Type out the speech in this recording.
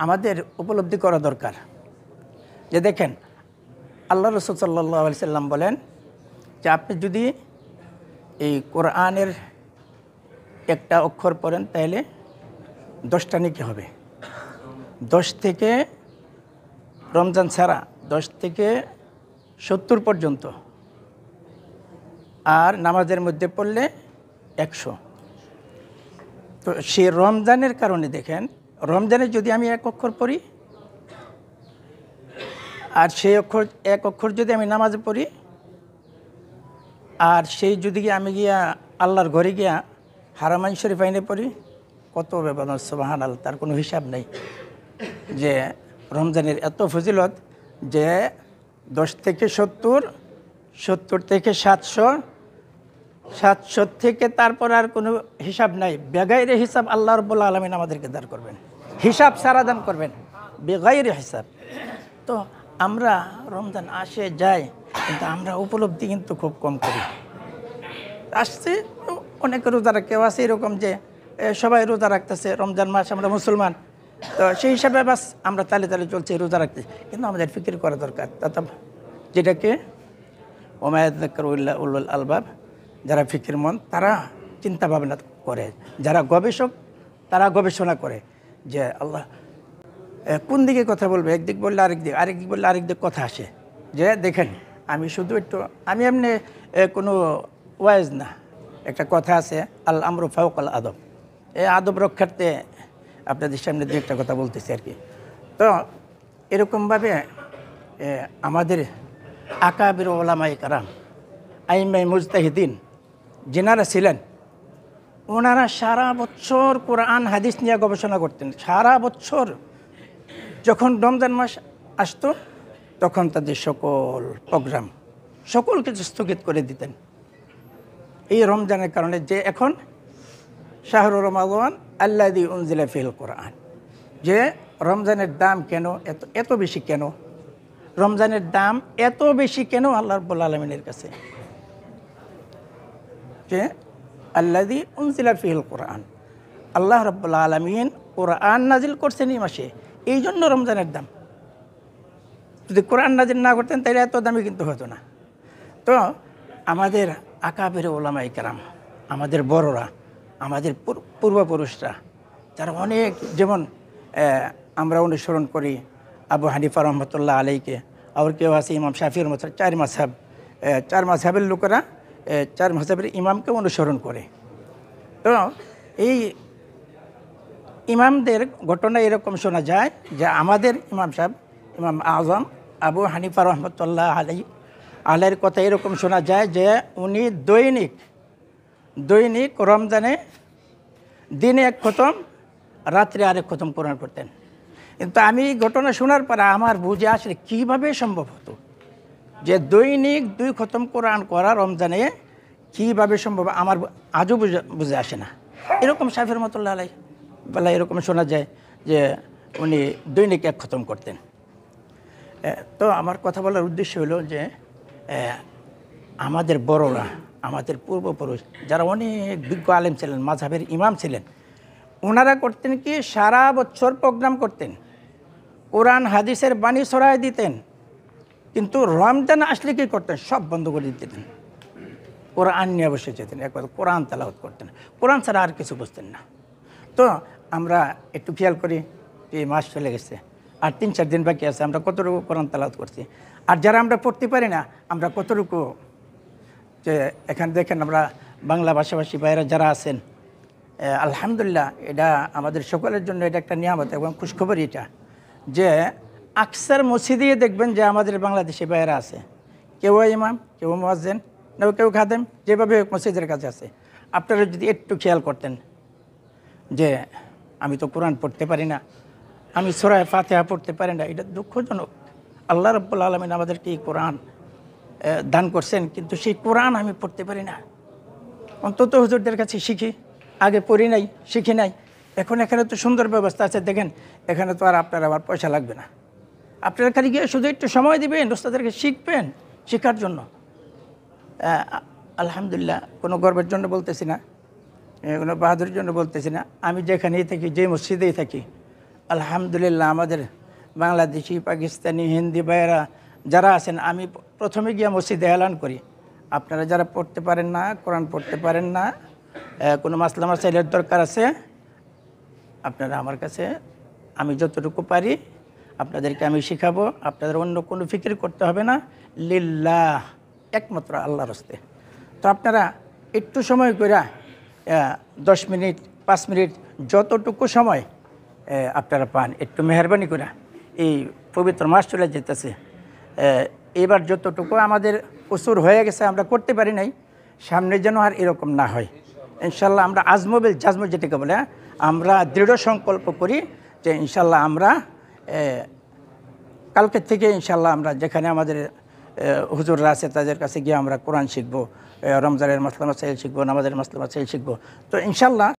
আমাদের উপলব্ধি করা দরকার যে দেখেন আল্লাহ রাসূল সাল্লাল্লাহু আলাইহি সাল্লাম বলেন যে আপনি যদি এই কোরআনের একটা অক্ষর পড়েন তাহলে 10টা নেকি হবে। 10 থেকে রমজান ছাড়া 10 থেকে 70 পর্যন্ত, আর নামাজের মধ্যে পড়লে 100। তো সে রমজানের কারণে দেখেন রমজানে যদি আমি এক অক্ষর পড়ি আর সেই এক অক্ষর যদি আমি নামাজে পড়ি আর সেই যদি আমি গিয়া আল্লাহর ঘরে গিয়া হারামাইন শরীফ আইনে পড়ি, কত ব্যবধান, সুবহানাল্লাহ, তার কোনো হিসাব নেই। যে রমজানের এত ফজিলত যে 10 থেকে 70, 70 থেকে 700, 700 থেকে তারপর আর কোনো হিসাব নাই। বেগাইরে হিসাব আল্লাহ রাব্বুল আলামিন আমাদেরকে দান করবেন, হিসাব সারা দান করবেন, বেগাইরে হিসাব। তো আমরা রমজান আসে যায় কিন্তু আমরা উপলব্ধি কিন্তু খুব কম করি। আসছে অনেক রোজা, কেউ আছে এরকম যে সবাই রোজা রাখতেছে, রমজান মাস, আমরা মুসলমান, তো সেই হিসাবে বাস আমরা তালে তালে চলছে, রোজা রাখতে। কিন্তু আমাদের ফিকির করা দরকার, যেটাকে ওমা ইয়াযাক্কারু ইল্লা উলুল আলবাব, যারা ফিকির মন তারা চিন্তা ভাবনা করে, যারা গবেষক তারা গবেষণা করে যে আল্লাহ কোন দিকে কথা বলবে, একদিক বললে আরেক দিক বললে আরেক দিক কথা আসে। যে দেখেন আমি শুধু আমি এমনি কোনো ওয়াইজ না, একটা কথা আছে আল আমরু ফাওকাল আদব, এই আদব রক্ষার্থে আপনাদের সামনে দু একটা কথা বলতেছি আর কি। তো এরকমভাবে আমাদের আকাবির ওলামায়ে কেরাম, আইম্মায়ে মুজতাহিদিন যিনারা ছিলেন, ওনারা সারা বছর কোরআন হাদিস নিয়ে গবেষণা করতেন। সারা বছর যখন রমজান মাস আসতো তখন তাদের সকল প্রোগ্রাম সকল কিছু স্থগিত করে দিতেন এই রমজানের কারণে। যে এখন শাহরু রমাদান আল্লাযী উনজিলা ফিহিল কোরআন, যে রমজানের দাম কেন এত বেশি, কেন রমজানের দাম এত বেশি কেন আল্লাহ রাব্বুল আলামিনের কাছে, যে আল্লাযী উনজিলা ফিহিল কোরআন, আল্লাহ রাব্বুল আলামিন কোরআন নাজিল করছেন এই মাসে, এই জন্য রমজানের দাম। যদি কোরআন নাজিল না করতেন তাহলে এত দামি কিন্তু হতো না। তো আমাদের আকাবের ওলামায়ে কেরাম, আমাদের বড়রা, আমাদের পূর্বপুরুষরা, যারা অনেক, যেমন আমরা অনুসরণ করি আবু হানিফা রহমতুল্লাহ আলাইকে, আর কেউ আছে ইমাম শাফির মতো, 4 মাযহাব, 4 মাযহাবের লোকেরা 4 মাযহাবের ইমামকে অনুসরণ করে। তো এই ইমামদের ঘটনা এরকম শোনা যায় যে আমাদের ইমাম সাহেব, ইমাম আজম আবু হানিফা রহমতুল্লাহ আলাইহির কথা এরকম শোনা যায় যে উনি দৈনিক রমজানে দিনে 1 খতম, রাত্রে আরেক খতম কোরআন পড়তেন। কিন্তু আমি ঘটনা শোনার পরে আমার বুঝে আসলে কীভাবে সম্ভব হতো যে দৈনিক 2 খতম কোরআন করা রমজানে, কীভাবে সম্ভব আমার আজও বুঝে আসে না। এরকম শাফি রহমতুল্লাহ আলাইহি বেলা এরকম শোনা যায় যে উনি দৈনিক 1 খতম করতেন। তো আমার কথা বলার উদ্দেশ্য হলো যে আমাদের বড়রা, আমাদের পূর্বপুরুষ যারা অনেক বিজ্ঞ আলেম ছিলেন, মাযহাবের ইমাম ছিলেন, ওনারা করতেন কি সারা বছর প্রোগ্রাম করতেন, কোরআন হাদিসের বাণী ছড়ায় দিতেন, কিন্তু রমজান আসলে কী করতেন, সব বন্ধ করে দিতেন, কোরআন নিয়ে বসে যেতেন, একবার কোরআন তেলাওয়াত করতেন, কোরআন ছাড়া আর কিছু বুঝতেন না। তো আমরা একটু খেয়াল করি যে মাস চলে গেছে, আর 3-4 দিন বাকি আছে, আমরা কতটুকু কোরআন তেলাওয়াত করছি, আর যারা আমরা পড়তে পারি না আমরা কতটুকু, যে এখানে দেখেন আমরা বাংলা ভাষাভাষী ভাইয়েরা যারা আছেন, আলহামদুলিল্লাহ, এটা আমাদের সকলের জন্য এটা একটা নিয়ামত এবং খুশখবরই এটা, যে আকসার মসজিদে দেখবেন যে আমাদের বাংলাদেশি ভাইয়েরা আছে, কেউ ইমাম, কেউ মুয়াজ্জিন, কেউ খাদেম, যেভাবে মসজিদের কাছে আছে। আপনারা যদি একটু খেয়াল করতেন যে আমি তো কোরআন পড়তে পারি না, আমি সূরা ফাতিহা পড়তে পারি না, এটা দুঃখজনক। আল্লাহ রাব্বুল আলামিন আমাদেরকে এই কোরআন দান করছেন, কিন্তু সেই কোরআন আমি পড়তে পারি না। অন্তত হুজুরদের কাছে শিখি, আগে পড়ি নাই, শিখি নাই। এখন এখানে তো সুন্দর ব্যবস্থা আছে, দেখেন এখানে তো আর আপনার আবার পয়সা লাগবে না, আপনারা খালি গিয়ে শুধু একটু সময় দেবেন, ওস্তাদেরকে শিখবেন, শেখার জন্য। আলহামদুলিল্লাহ, কোনো গর্বের জন্য বলতেছি না, কোনো বাহাদুরির জন্য বলতেছি না। আমি যেখানেই থাকি, যে মসজিদেই থাকি, আলহামদুলিল্লাহ আমাদের বাংলাদেশি, পাকিস্তানি, হিন্দি ভাইয়েরা যারা আছেন, আমি প্রথমে গিয়ে মসজিদে এলান করি, আপনারা যারা পড়তে পারেন না, কোরআন পড়তে পারেন না, কোনো মাসলা মাসাইলের দরকার আছে, আপনারা আমার কাছে, আমি যতটুকু পারি আপনাদেরকে আমি শিখাবো। আপনাদের অন্য কোনো ফিকির করতে হবে না, লিল্লাহ, একমাত্র আল্লাহর হস্তে। তো আপনারা একটু সময় করে 10 মিনিট 5 মিনিট যতটুকু সময় আপনারা পান, একটু মেহরবানি করে, এই পবিত্র মাস চলে যেতেছে, এবার যতটুকু আমাদের কসুর হয়ে গেছে আমরা করতে পারি নাই, সামনে যেন আর এরকম না হয়। ইনশাল্লাহ আমরা আজমবিল জাজম যেটাকে বলে, আমরা দৃঢ় সংকল্প করি যে ইনশাল্লাহ আমরা কালকের থেকে ইনশাল্লাহ আমরা যেখানে আমাদের হুজুররা আছে তাদের কাছে গিয়ে আমরা কোরআন শিখবো, রমজানের মাসলা মাসাইল শিখবো, নামাজের মাসলা মাসাইল শিখবো। তো ইনশাল্লাহ